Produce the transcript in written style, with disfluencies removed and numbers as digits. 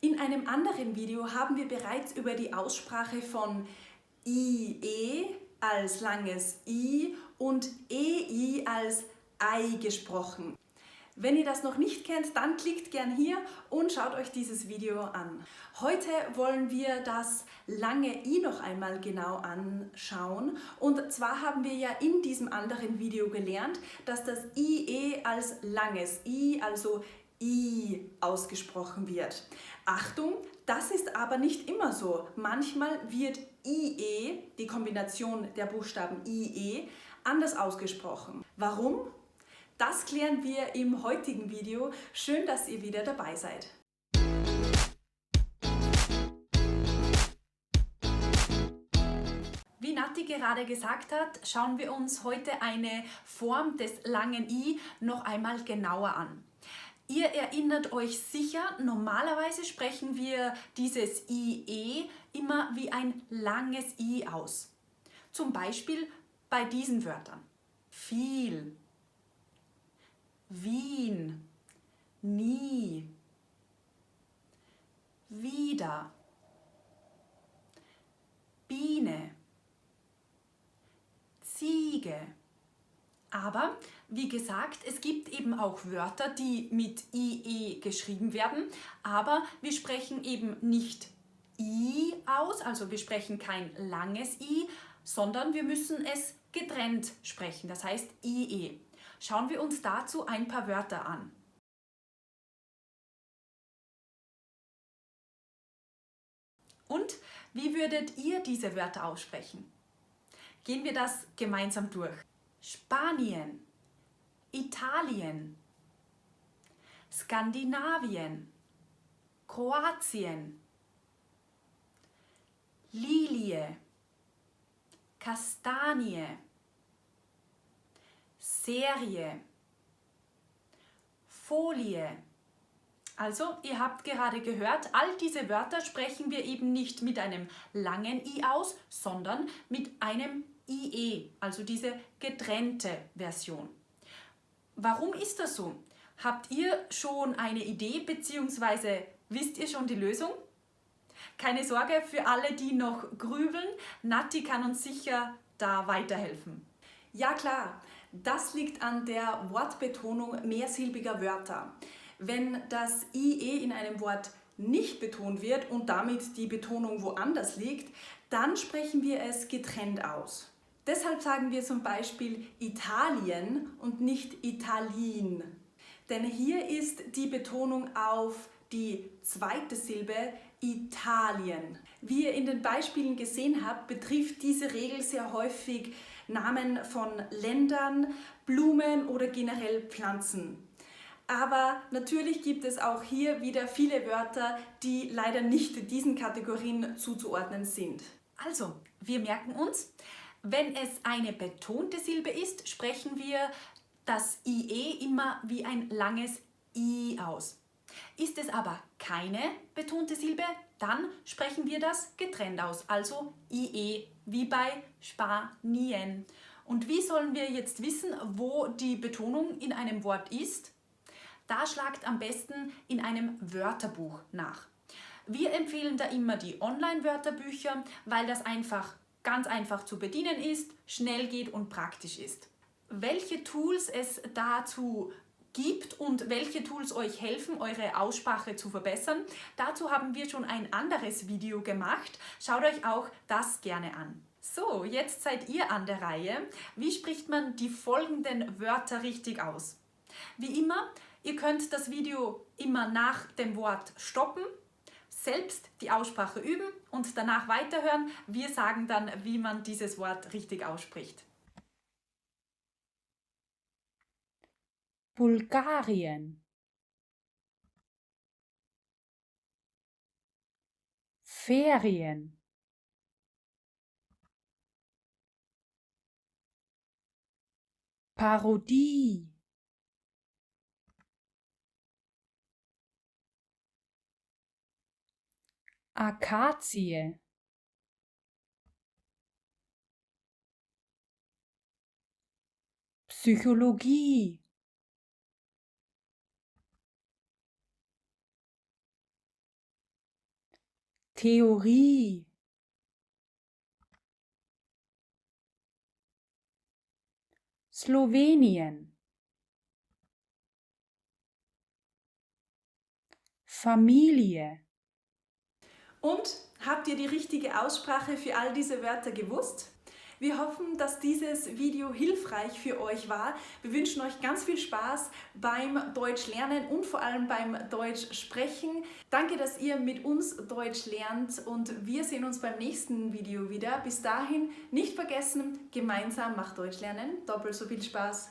In einem anderen Video haben wir bereits über die Aussprache von IE als langes I und EI als Ei gesprochen. Wenn ihr das noch nicht kennt, dann klickt gern hier und schaut euch dieses Video an. Heute wollen wir das lange I noch einmal genau anschauen. Und zwar haben wir ja in diesem anderen Video gelernt, dass das IE als langes I, also I, ausgesprochen wird. Achtung, das ist aber nicht immer so. Manchmal wird IE, die Kombination der Buchstaben IE, anders ausgesprochen. Warum? Das klären wir im heutigen Video. Schön, dass ihr wieder dabei seid. Wie Nati gerade gesagt hat, schauen wir uns heute eine Form des langen I noch einmal genauer an. Ihr erinnert euch sicher, normalerweise sprechen wir dieses IE immer wie ein langes I aus. Zum Beispiel bei diesen Wörtern. Viel, Wien, nie, wieder, Biene, Ziege. Aber wie gesagt, es gibt eben auch Wörter, die mit IE geschrieben werden, aber wir sprechen eben nicht I aus, also wir sprechen kein langes I, sondern wir müssen es getrennt sprechen, das heißt IE. Schauen wir uns dazu ein paar Wörter an. Und wie würdet ihr diese Wörter aussprechen? Gehen wir das gemeinsam durch. Spanien, Italien, Skandinavien, Kroatien, Lilie, Kastanie, Serie, Folie. Also, ihr habt gerade gehört, all diese Wörter sprechen wir eben nicht mit einem langen I aus, sondern mit einem IE, also diese getrennte Version. Warum ist das so? Habt ihr schon eine Idee bzw. wisst ihr schon die Lösung? Keine Sorge für alle, die noch grübeln, Nati kann uns sicher da weiterhelfen. Ja klar, das liegt an der Wortbetonung mehrsilbiger Wörter. Wenn das IE in einem Wort nicht betont wird und damit die Betonung woanders liegt, dann sprechen wir es getrennt aus. Deshalb sagen wir zum Beispiel Italien und nicht Italien. Denn hier ist die Betonung auf die zweite Silbe Italien. Wie ihr in den Beispielen gesehen habt, betrifft diese Regel sehr häufig Namen von Ländern, Blumen oder generell Pflanzen. Aber natürlich gibt es auch hier wieder viele Wörter, die leider nicht diesen Kategorien zuzuordnen sind. Also, wir merken uns, wenn es eine betonte Silbe ist, sprechen wir das IE immer wie ein langes I aus. Ist es aber keine betonte Silbe, dann sprechen wir das getrennt aus, also IE, wie bei Spanien. Und wie sollen wir jetzt wissen, wo die Betonung in einem Wort ist? Da schlagt am besten in einem Wörterbuch nach. Wir empfehlen da immer die Online-Wörterbücher, weil das ganz einfach zu bedienen ist, schnell geht und praktisch ist. Welche Tools es dazu gibt und welche Tools euch helfen, eure Aussprache zu verbessern, dazu haben wir schon ein anderes Video gemacht. Schaut euch auch das gerne an. So, jetzt seid ihr an der Reihe. Wie spricht man die folgenden Wörter richtig aus? Wie immer, ihr könnt das Video immer nach dem Wort stoppen, selbst die Aussprache üben und danach weiterhören. Wir sagen dann, wie man dieses Wort richtig ausspricht. Bulgarien, Ferien, Parodie, Akazie, Psychologie, Theorie, Slowenien, Familie, Und habt ihr die richtige Aussprache für all diese Wörter gewusst? Wir hoffen, dass dieses Video hilfreich für euch war. Wir wünschen euch ganz viel Spaß beim Deutsch lernen und vor allem beim Deutsch sprechen. Danke, dass ihr mit uns Deutsch lernt und wir sehen uns beim nächsten Video wieder. Bis dahin nicht vergessen, gemeinsam macht Deutsch lernen doppelt so viel Spaß.